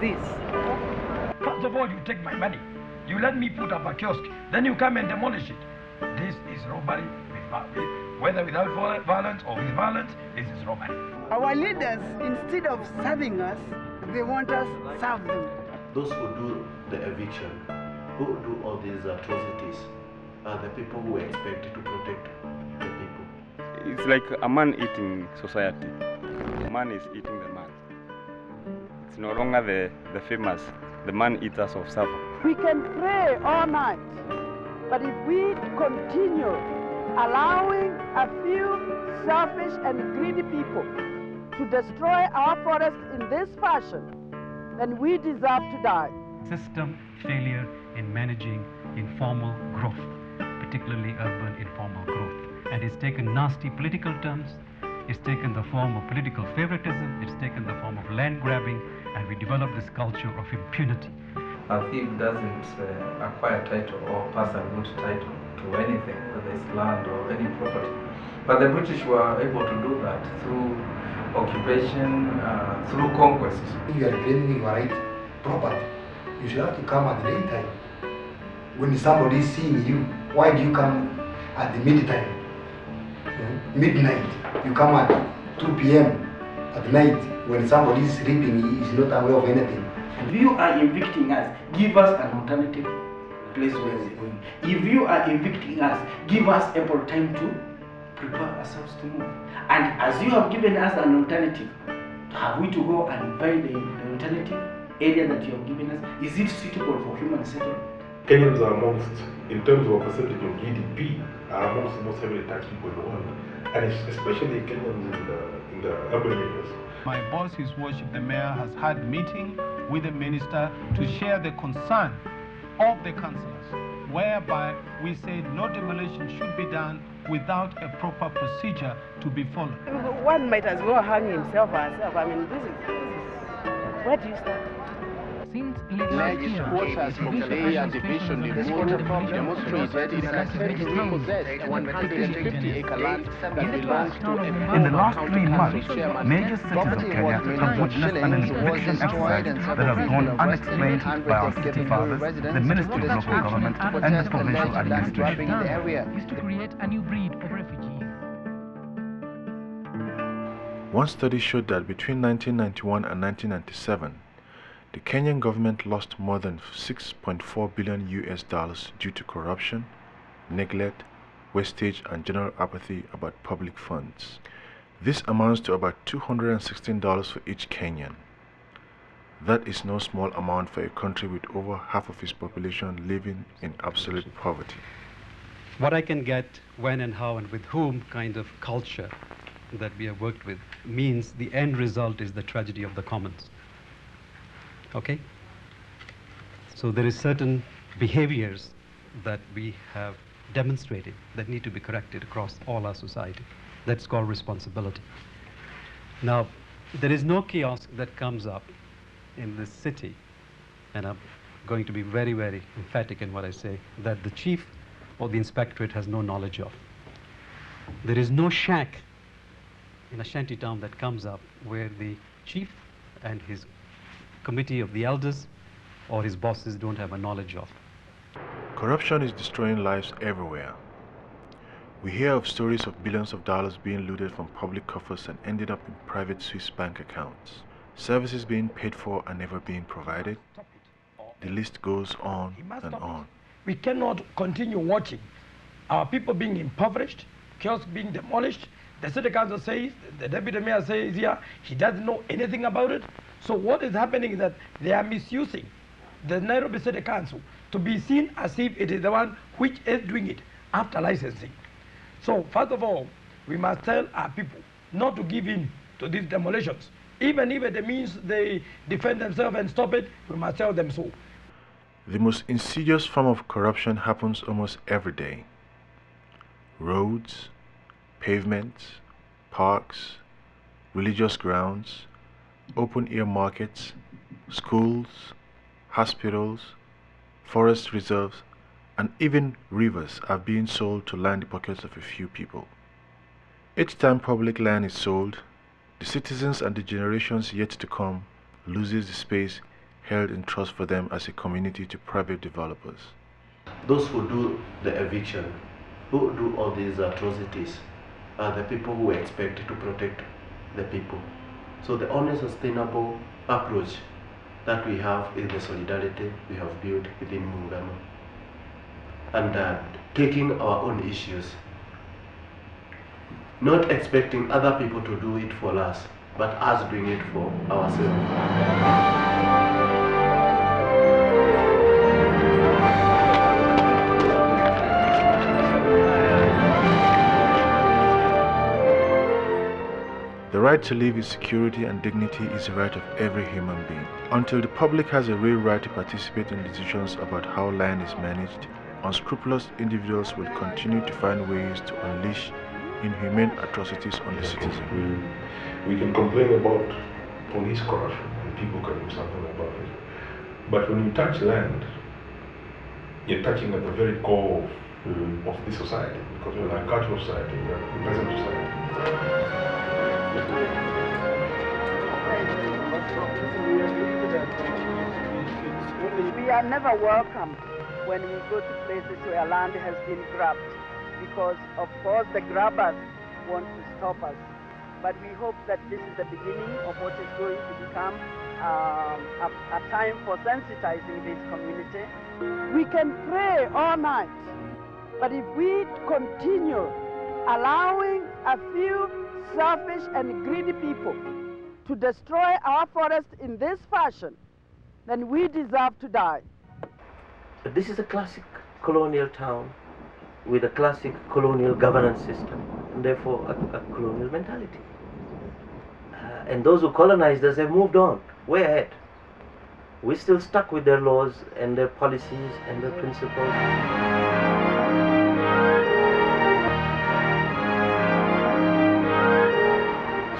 this? First of all, you take my money. You let me put up a kiosk. Then you come and demolish it. This is robbery, whether without violence or with violence, this is robbery. Our leaders, instead of serving us, they want us to serve them. Those who do the eviction, who do all these atrocities, are the people who expect to protect the people. It's like a man-eating society. The man is eating the man. It's no longer the famous, the man-eaters of Savo. We can pray all night, but if we continue allowing a few selfish and greedy people to destroy our forests in this fashion, then we deserve to die. System failure in managing informal growth, particularly urban informal growth. And it's taken nasty political terms, it's taken the form of political favoritism, it's taken the form of land grabbing, and we developed this culture of impunity. A thief doesn't acquire title or pass a good title to anything, whether it's land or any property. But the British were able to do that through occupation, through conquest. If you are claiming your right property, you should have to come at the daytime. When somebody is seeing you, why do you come at the midtime? Midnight. You come at 2 p.m. at night when somebody is sleeping, he is not aware of anything. If you are evicting us, give us an alternative place where we're going. If you are evicting us, give us ample time to prepare ourselves to move. And as you have given us an alternative, have we to go and find the alternative area that you have given us? Is it suitable for human settlement? Kenyans are amongst, in terms of percentage of GDP, are amongst the most heavily taxed people in the world. And especially Kenyans in the urban areas. My boss, His Worship the Mayor, has had meeting with the minister to share the concern of the councillors, whereby we said no demolition should be done without a proper procedure to be followed. One might as well hang himself or herself. I mean, this is where do you start? Since Large quarters from the division in Mood demonstrated it has said to repossess 150-acre land that belongs to a In the last 3 months, major cities of Kenya have witnessed an eviction exercise that has gone unexplained by our city fathers, the Ministry of Local Government, and the provincial administration. Is to create a new breed of refugees. One study showed that between 1991 and 1997, the Kenyan government lost more than $6.4 billion due to corruption, neglect, wastage, and general apathy about public funds. This amounts to about $216 for each Kenyan. That is no small amount for a country with over half of its population living in absolute poverty. What I can get, when and how and with whom kind of culture that we have worked with means the end result is the tragedy of the commons. Okay? So there is certain behaviors that we have demonstrated that need to be corrected across all our society. That's called responsibility. Now, there is no kiosk that comes up in this city, and I'm going to be very, very emphatic in what I say, that the chief or the inspectorate has no knowledge of. There is no shack in a shanty town that comes up where the chief and his committee of the elders or his bosses don't have a knowledge of. Corruption is destroying lives everywhere. We hear of stories of billions of dollars being looted from public coffers and ended up in private Swiss bank accounts. Services being paid for and never being provided. The list goes on and on. We cannot continue watching our people being impoverished, kiosks being demolished. The city council says, the deputy mayor says here, he doesn't know anything about it. So what is happening is that they are misusing the Nairobi City Council to be seen as if it is the one which is doing it after licensing. So first of all, we must tell our people not to give in to these demolitions. Even if it means they defend themselves and stop it, we must tell them so. The most insidious form of corruption happens almost every day. Roads, pavements, parks, religious grounds, open-air markets, schools, hospitals, forest reserves, and even rivers are being sold to line the pockets of a few people. Each time public land is sold, the citizens and the generations yet to come loses the space held in trust for them as a community to private developers. Those who do the eviction, who do all these atrocities, are the people who expect to protect the people. So the only sustainable approach that we have is the solidarity we have built within Muungano, and taking our own issues, not expecting other people to do it for us, but us doing it for ourselves. The right to live with security and dignity is a right of every human being. Until the public has a real right to participate in decisions about how land is managed, unscrupulous individuals will continue to find ways to unleash inhumane atrocities on the citizen. We can complain about police corruption and people can do something about it. But when you touch land, you're touching at the very core of this society, because we're an agricultural society, we're a peasant society. We are never welcome when we go to places where land has been grabbed, because of course the grabbers want to stop us. But we hope that this is the beginning of what is going to become a time for sensitizing this community. We can pray all night, but if we continue allowing a few selfish and greedy people to destroy our forest in this fashion, then we deserve to die. But this is a classic colonial town with a classic colonial governance system, and therefore a colonial mentality. And those who colonized us have moved on, way ahead. We're still stuck with their laws and their policies and their principles.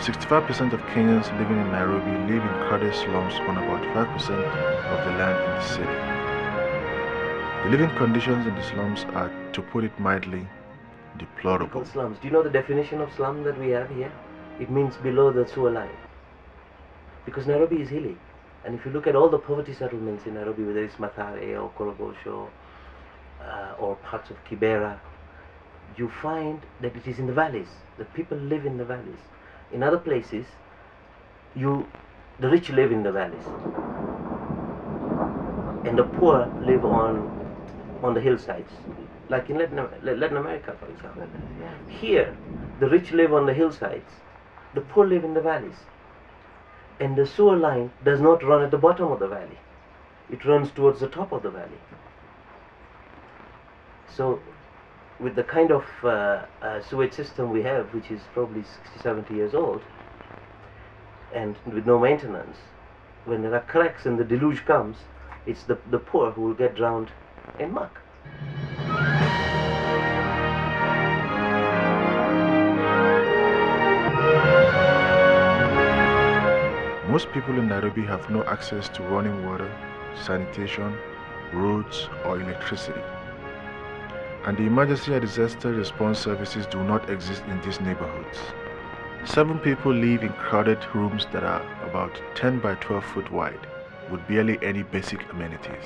65% of Kenyans living in Nairobi live in crowded slums on about 5% of the land in the city. The living conditions in the slums are, to put it mildly, deplorable. Slums. Do you know the definition of slum that we have here? It means below the sewer line. Because Nairobi is hilly. And if you look at all the poverty settlements in Nairobi, whether it's Mathare or Korogosho or parts of Kibera, you find that it is in the valleys, that people live in the valleys. In other places, the rich live in the valleys, and the poor live on the hillsides, like in Latin America, for example. Here, the rich live on the hillsides, the poor live in the valleys, and the sewer line does not run at the bottom of the valley; it runs towards the top of the valley. So, with the kind of sewage system we have, which is probably 60-70 years old, and with no maintenance, when there are cracks and the deluge comes, it's the poor who will get drowned in muck. Most people in Nairobi have no access to running water, sanitation, roads, or electricity. And the emergency and disaster response services do not exist in these neighborhoods. 7 people live in crowded rooms that are about 10 by 12 foot wide, with barely any basic amenities.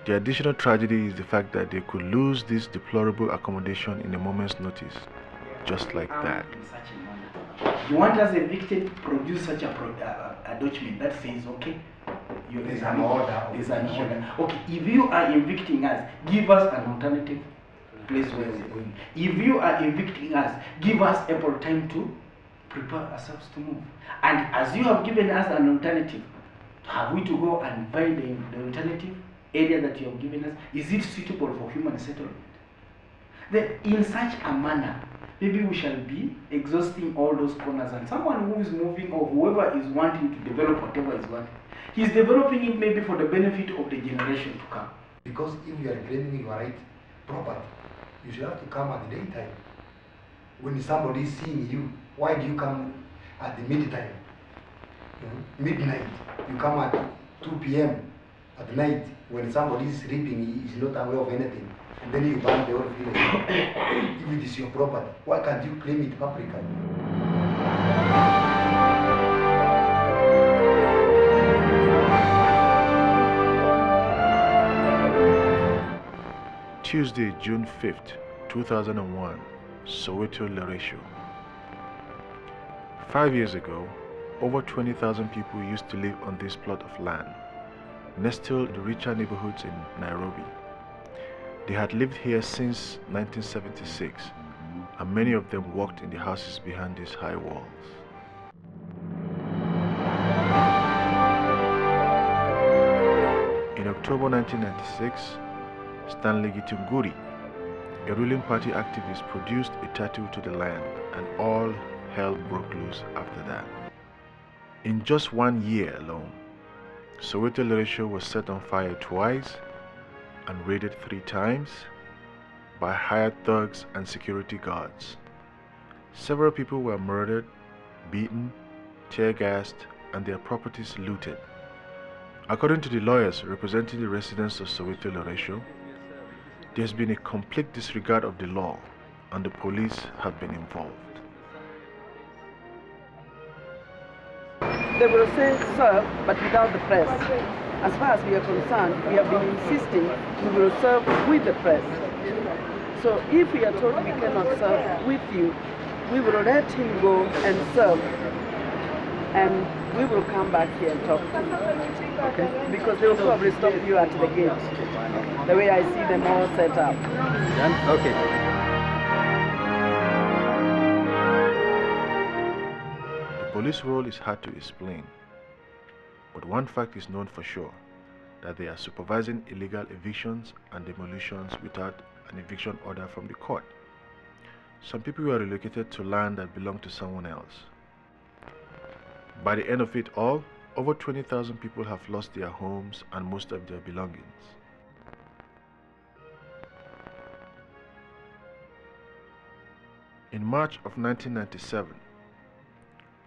The additional tragedy is the fact that they could lose this deplorable accommodation in a moment's notice, just like that. You want as a victim produce such a document that says, okay, there's an order. Okay, if you are evicting us, give us an alternative place where we're going. If you are evicting us, give us ample time to prepare ourselves to move. And as you have given us an alternative, have we to go and find the alternative area that you have given us? Is it suitable for human settlement? Then in such a manner, maybe we shall be exhausting all those corners, and someone who is moving or whoever is wanting to develop whatever is wanting, he's developing it maybe for the benefit of the generation to come. Because if you are claiming your right property, you should have to come at the daytime. When somebody is seeing you, why do you come at the midtime? Midnight. You come at 2 p.m. at night when somebody is sleeping, he is not aware of anything. And then you burn the whole village. If it is your property, why can't you claim it publicly? Tuesday, June 5th, 2001, Soweto, Laresho. 5 years ago, over 20,000 people used to live on this plot of land, nestled in the richer neighborhoods in Nairobi. They had lived here since 1976, and many of them worked in the houses behind these high walls. In October 1996, Stanley Githongo, a ruling party activist, produced a tattoo to the land, and all hell broke loose after that. In just 1 year alone, Soweto Laresho was set on fire twice and raided 3 times by hired thugs and security guards. Several people were murdered, beaten, tear-gassed, and their properties looted. According to the lawyers representing the residents of Soweto Laresho, there has been a complete disregard of the law, and the police have been involved. They will say serve, but without the press. As far as we are concerned, we have been insisting we will serve with the press. So if we are told we cannot serve with you, we will let him go and serve. And we will come back here and talk to you. Okay? Because they will probably stop you at the gate. The way I see them all set up. Okay. The police role is hard to explain, but one fact is known for sure, that they are supervising illegal evictions and demolitions without an eviction order from the court. Some people were relocated to land that belonged to someone else. By the end of it all, over 20,000 people have lost their homes and most of their belongings. In March of 1997,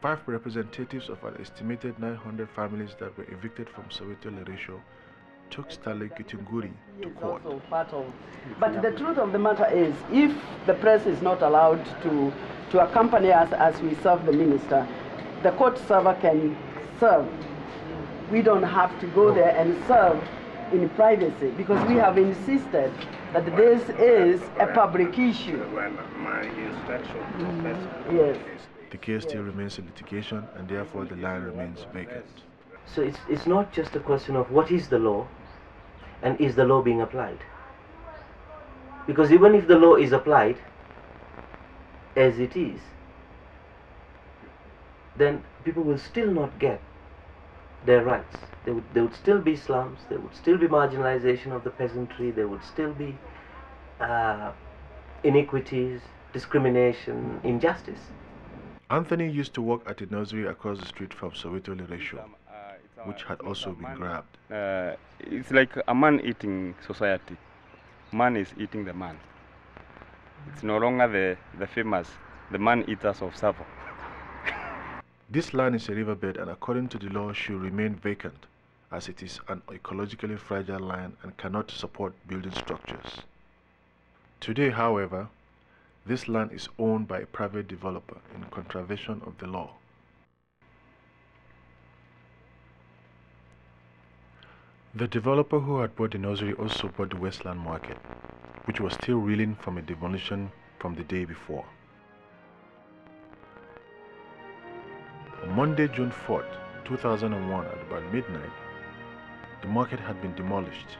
5 representatives of an estimated 900 families that were evicted from Soweto Laresho took Stanley Githongo to court. But the truth of the matter is, if the press is not allowed to accompany us as we serve the minister, the court server can serve. We don't have to go there and serve in privacy, because we have insisted that this is a public issue. Yes. The case still remains in litigation, and therefore the land remains vacant. So it's not just a question of what is the law and is the law being applied. Because even if the law is applied as it is, then people will still not get their rights. There would still be slums, there would still be marginalization of the peasantry, there would still be inequities, discrimination, injustice. Anthony used to work at a nursery across the street from Soweto Laresho, which had also been grabbed. It's like a man-eating society. Man is eating the man. It's no longer the famous, the man-eaters of Savo. This land is a riverbed, and according to the law should remain vacant, as it is an ecologically fragile land and cannot support building structures. Today, however, this land is owned by a private developer in contravention of the law. The developer who had bought the nursery also bought the Westland Market, which was still reeling from a demolition from the day before. On Monday, June 4th, 2001, at about midnight, the market had been demolished.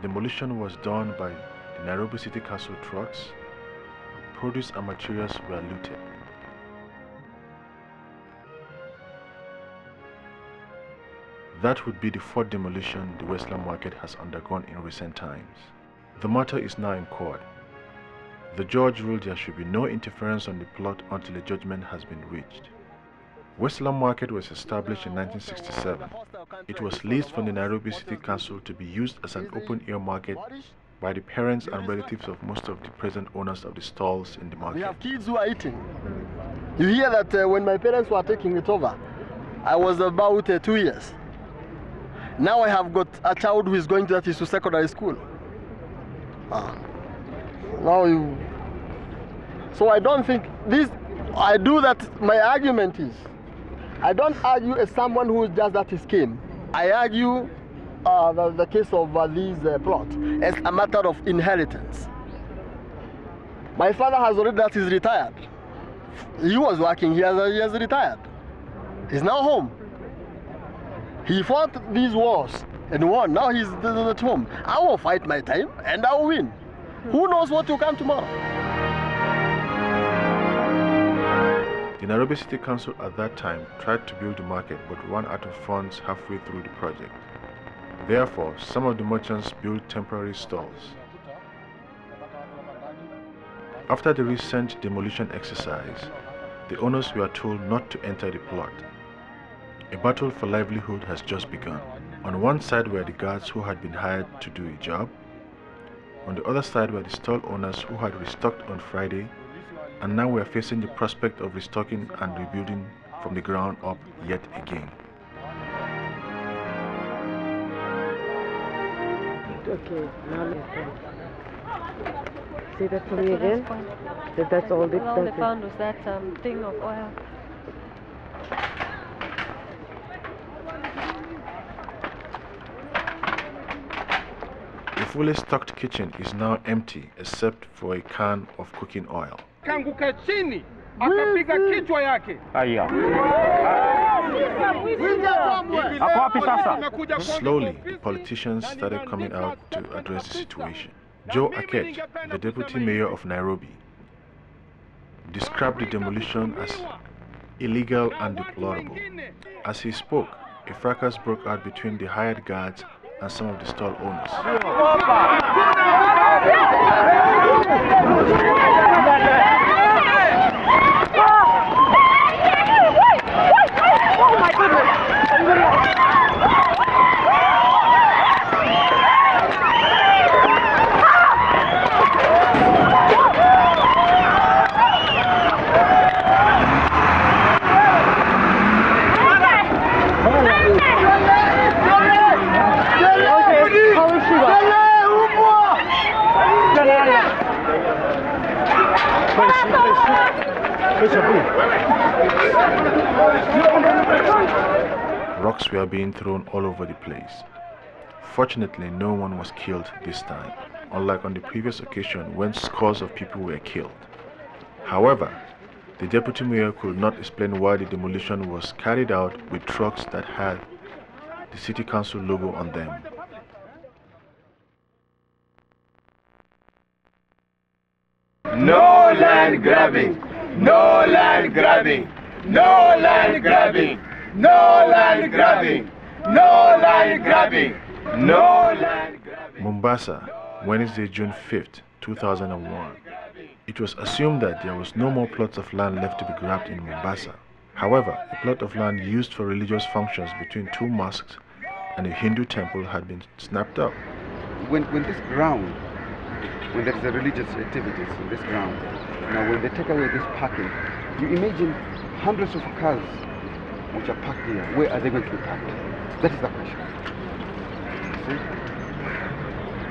Demolition was done by the Nairobi City Council trucks. Produce and materials were looted. That would be the 4th demolition the Westland Market has undergone in recent times. The matter is now in court. The judge ruled there should be no interference on the plot until a judgment has been reached. Westland Market was established in 1967. It was leased from the Nairobi City Council to be used as an open-air market by the parents and relatives of most of the present owners of the stalls in the market. We have kids who are eating. You hear that when my parents were taking it over, I was about 2 years. Now I have got a child who is going to secondary school. So I don't think this, I do that, my argument is, I don't argue as someone who does that scheme. I argue the case of these plots as a matter of inheritance. My father has already that he's retired. He was working, he has retired. He's now home. He fought these wars and won. Now he's at home. I will fight my time and I will win. Who knows what will come tomorrow? The Nairobi City Council at that time tried to build the market but ran out of funds halfway through the project. Therefore, some of the merchants built temporary stalls. After the recent demolition exercise, the owners were told not to enter the plot. A battle for livelihood has just begun. On one side were the guards who had been hired to do a job. On the other side were the stall owners who had restocked on Friday and now were facing the prospect of restocking and rebuilding from the ground up yet again. Okay, now let's say that for me again. That's all they found was that thing of oil. The fully stocked kitchen is now empty except for a can of cooking oil. Kanguka chini, akapiga kichwa yake. Aya. Slowly, the politicians started coming out to address the situation. Joe Akech, the deputy mayor of Nairobi, described the demolition as illegal and deplorable. As he spoke, a fracas broke out between the hired guards and some of the stall owners. Oh my goodness! Rocks were being thrown all over the place. Fortunately, no one was killed this time, unlike on the previous occasion when scores of people were killed. However, the deputy mayor could not explain why the demolition was carried out with trucks that had the city council logo on them. No land grabbing! No land grabbing! No land grabbing! No land grabbing! No land grabbing! No land grabbing! Mombasa, Wednesday, June 5th, 2001. It was assumed that there was no more plots of land left to be grabbed in Mombasa. However, a plot of land used for religious functions between two mosques and a Hindu temple had been snapped up. When this ground, when there is a religious activities in this ground, now when they take away this parking, you imagine hundreds of cars which are parked here. Where are they going to be parked? That is the question. See?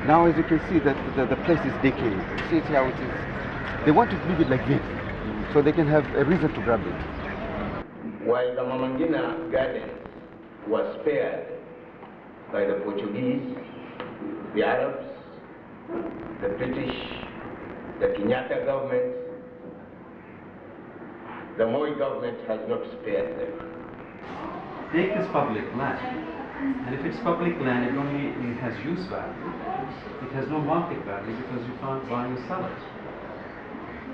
Now, as you can see, that the place is decaying. See how it is. They want to leave it like this, so they can have a reason to grab it. While the Mazingira Gardens was spared by the Portuguese, the Arabs, the British, the Kenyatta government, the Moi government has not spared them. Take this public land, and if it's public land, it only has use value. It has no market value because you can't buy or sell it.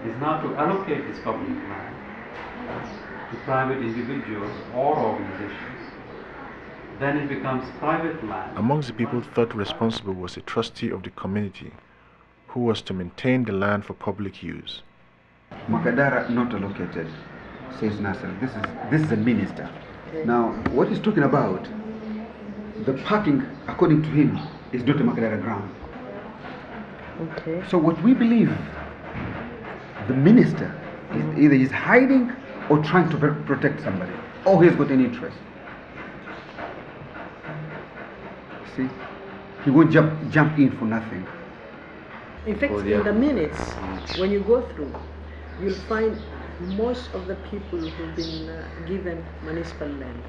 It's now to allocate this public land to private individuals or organizations. Then it becomes private land. Amongst the people thought responsible was a trustee of the community who was to maintain the land for public use. Makadara not allocated, says Nasser. This is a minister. Now, what he's talking about, the parking, according to him, is not a Makadara ground. Okay. So what we believe, the minister is either he's hiding or trying to protect somebody, or he's got an interest. See, he won't jump in for nothing. In fact, in the minutes, when you go through, you'll find most of the people who've been given municipal land,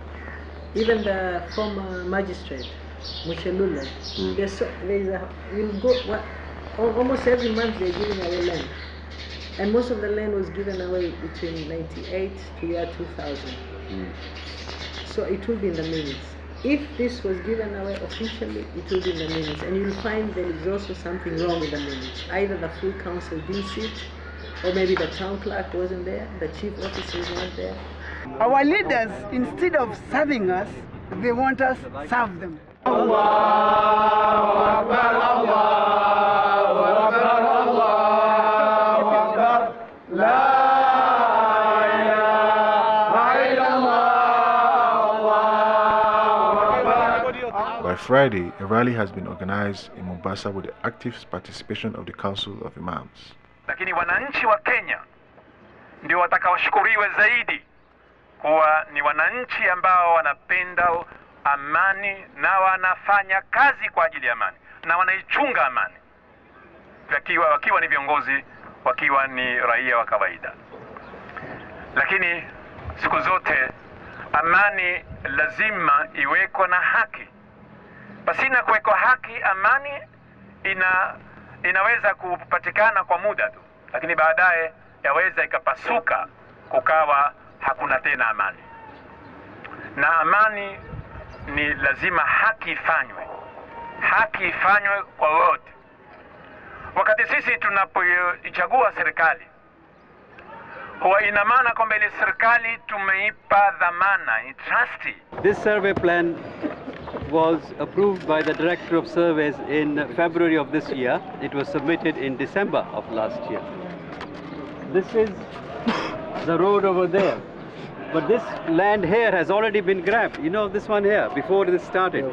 even the former magistrate Mushelule. You'll go, almost every month they're giving away land. And most of the land was given away between 98 to year 2000. So it will be in the minutes. If this was given away officially, it will be in the minutes. And you'll find there is also something wrong with the minutes. Either the full council didn't sit, or maybe the town clerk wasn't there, the chief officer is not there. Our leaders, instead of serving us, they want us to serve them. Allahu Akbar, Allahu Akbar, Allahu Akbar, La ilaha illallah. By Friday, a rally has been organized in Mombasa with the active participation of the Council of Imams. Lakini wananchi wa Kenya ndio watakaoshukuriwe zaidi kuwa ni wananchi ambao wanapenda amani na wanafanya kazi kwa ajili ya amani na wanaichunga amani, wakiwa ni viongozi, wakiwa ni raia wa kawaida. Lakini siku zote amani lazima iweko na haki. Pasina kuweko haki, amani inaweza kupatikana kwa muda tu, lakini baadaye yaweza ikapasuka, kukawa hakuna tena amani. Na amani ni lazima haki ifanywe. Haki ifanywe kwa wote. Wakati sisi tunapoichagua serikali, huwa ina maana kwamba ile serikali tumeipa dhamana, ni trustee. This survey plan was approved by the Director of Surveys in February of this year. It was submitted in December of last year. This is the road over there. But this land here has already been grabbed. You know, this one here, before this started.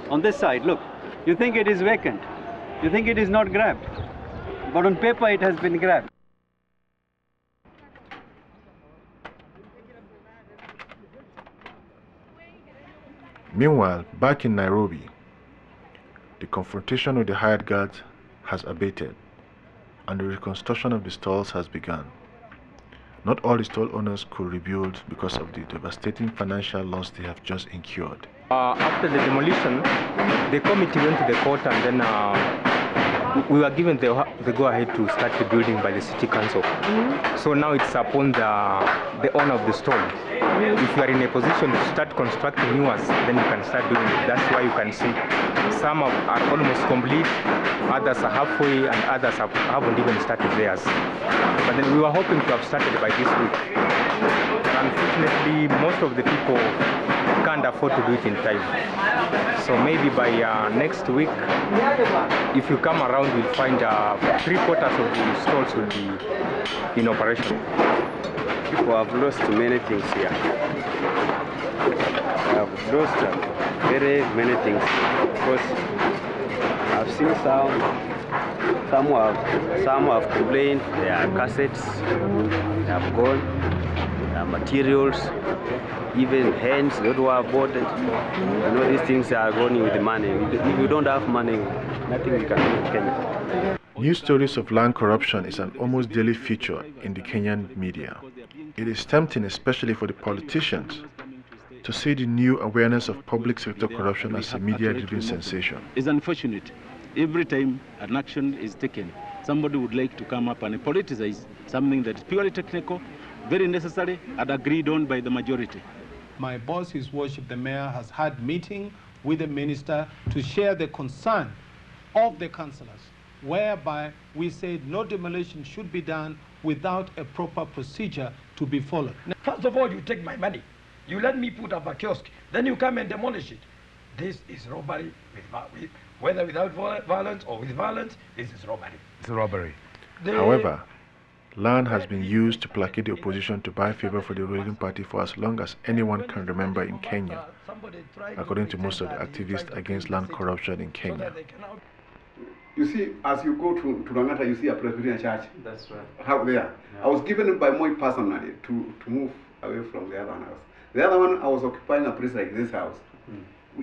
On this side, look. You think it is vacant. You think it is not grabbed. But on paper, it has been grabbed. Meanwhile, back in Nairobi, the confrontation with the hired guards has abated and the reconstruction of the stalls has begun. Not all the stall owners could rebuild because of the devastating financial loss they have just incurred. After the demolition, the committee went to the court and then we were given the go-ahead to start the building by the city council. So now it's upon the owner of the stall. If you are in a position to start constructing new ones, then you can start doing it. That's why you can see some are almost complete, others are halfway, and others haven't even started theirs. But then we were hoping to have started by this week. Unfortunately, most of the people can't afford to do it in time. So maybe by next week, if you come around, you'll find 3/4 of the stalls will be in operation. People have lost many things here. They have lost very many things because I've seen some have complained their cassettes, they have gone, their materials, even hands that were bought. You know, these things are going with the money. If you don't have money, nothing you can do in Kenya. News stories of land corruption is an almost daily feature in the Kenyan media. It is tempting, especially for the politicians, to see the new awareness of public sector corruption as a media-driven sensation. It's unfortunate. Every time an action is taken, somebody would like to come up and politicize something that is purely technical, very necessary, and agreed on by the majority. My boss, His Worship the Mayor, has had meeting with the minister to share the concern of the councillors, whereby we said no demolition should be done without a proper procedure to be followed. First of all, you take my money. You let me put up a kiosk. Then you come and demolish it. This is robbery, whether without violence or with violence, this is robbery. It's robbery. However, land has been used to placate the opposition to buy favor for the ruling party for as long as anyone can remember in Kenya, according to most of the activists against land corruption in Kenya. You see, as you go to Langata, you see a Presbyterian church. That's right. Out there. Yeah. I was given by Moi personally to move away from the other house. The other one, I was occupying a place like this house,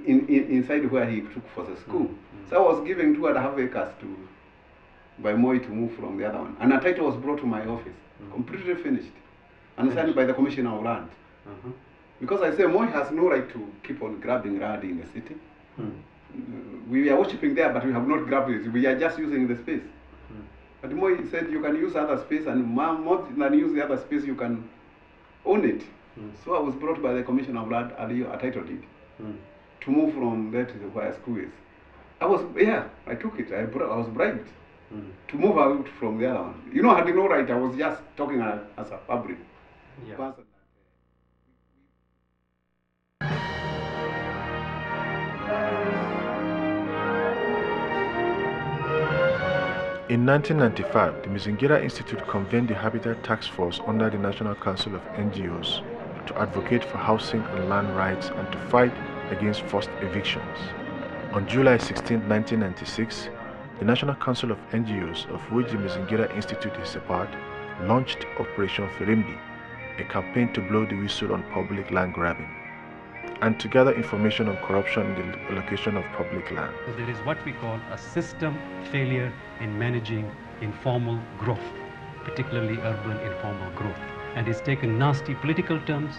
inside where he took for the school. So I was given 2.5 acres by Moi to move from the other one. And a title was brought to my office, completely finished, and signed by the Commissioner of Land. Because I say Moi has no right to keep on grabbing land in the city. We are worshipping there, but we have not grabbed it. We are just using the space. But Moi said you can use other space, and more than use the other space, you can own it. So I was brought by the Commission of Land a title deed to move from there to where school is. I took it. I was bribed to move out from the other one. You know, I had no right. I was just talking as a public person. In 1995, the Mazingira Institute convened the Habitat Task Force under the National Council of NGOs to advocate for housing and land rights and to fight against forced evictions. On July 16, 1996, the National Council of NGOs, of which the Mazingira Institute is a part, launched Operation Firimbi, a campaign to blow the whistle on public land grabbing and to gather information on corruption in the allocation of public land. So there is what we call a system failure in managing informal growth, particularly urban informal growth. And it's taken nasty political terms,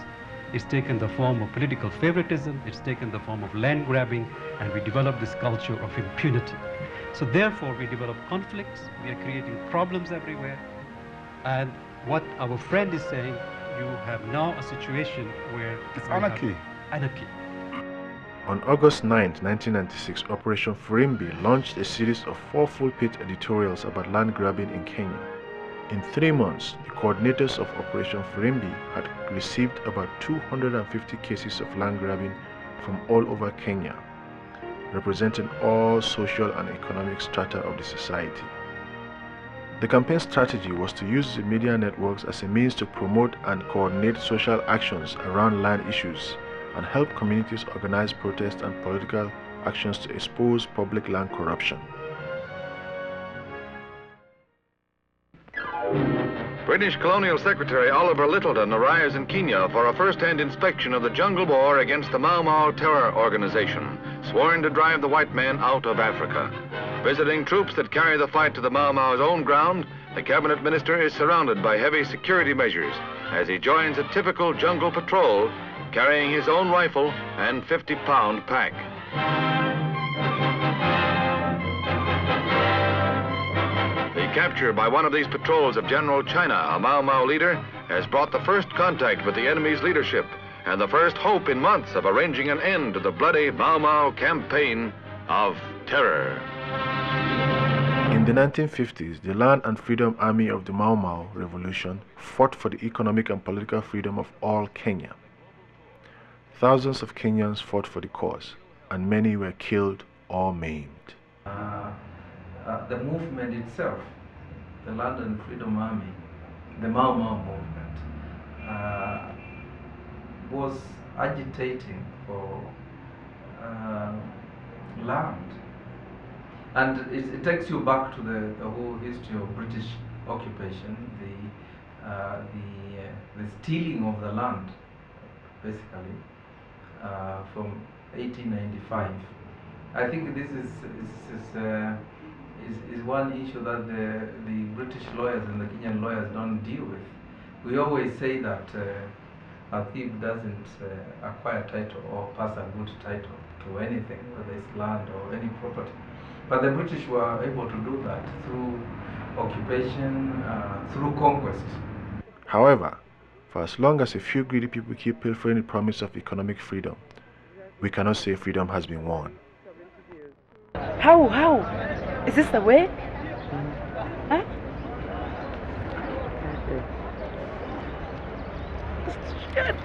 it's taken the form of political favoritism, it's taken the form of land grabbing, and we develop this culture of impunity. So therefore we develop conflicts, we are creating problems everywhere, and what our friend is saying, you have now a situation where it's anarchy. Anarchy. On August 9, 1996, Operation Firimbi launched a series of 4 full-page editorials about land grabbing in Kenya. In 3 months, the coordinators of Operation Firimbi had received about 250 cases of land grabbing from all over Kenya, representing all social and economic strata of the society. The campaign strategy was to use the media networks as a means to promote and coordinate social actions around land issues and help communities organize protests and political actions to expose public land corruption. British Colonial Secretary Oliver Littleton arrives in Kenya for a first-hand inspection of the jungle war against the Mau Mau terror organization, sworn to drive the white man out of Africa. Visiting troops that carry the fight to the Mau Mau's own ground, the cabinet minister is surrounded by heavy security measures as he joins a typical jungle patrol, carrying his own rifle and 50-pound pack. The capture by one of these patrols of General China, a Mau Mau leader, has brought the first contact with the enemy's leadership and the first hope in months of arranging an end to the bloody Mau Mau campaign of terror. In the 1950s, the Land and Freedom Army of the Mau Mau Revolution fought for the economic and political freedom of all Kenya. Thousands of Kenyans fought for the cause, and many were killed or maimed. The movement itself, the Land and Freedom Army, the Mau Mau movement, was agitating for land. And it takes you back to the whole history of British occupation, the stealing of the land, basically, from 1895. I think this is one issue that the British lawyers and the Kenyan lawyers don't deal with. We always say that a thief doesn't acquire title or pass a good title to anything, whether it's land or any property. But the British were able to do that through occupation, through conquest. However, for as long as a few greedy people keep pilfering the promise of economic freedom, we cannot say freedom has been won. How? Is this the way? Huh? Shit.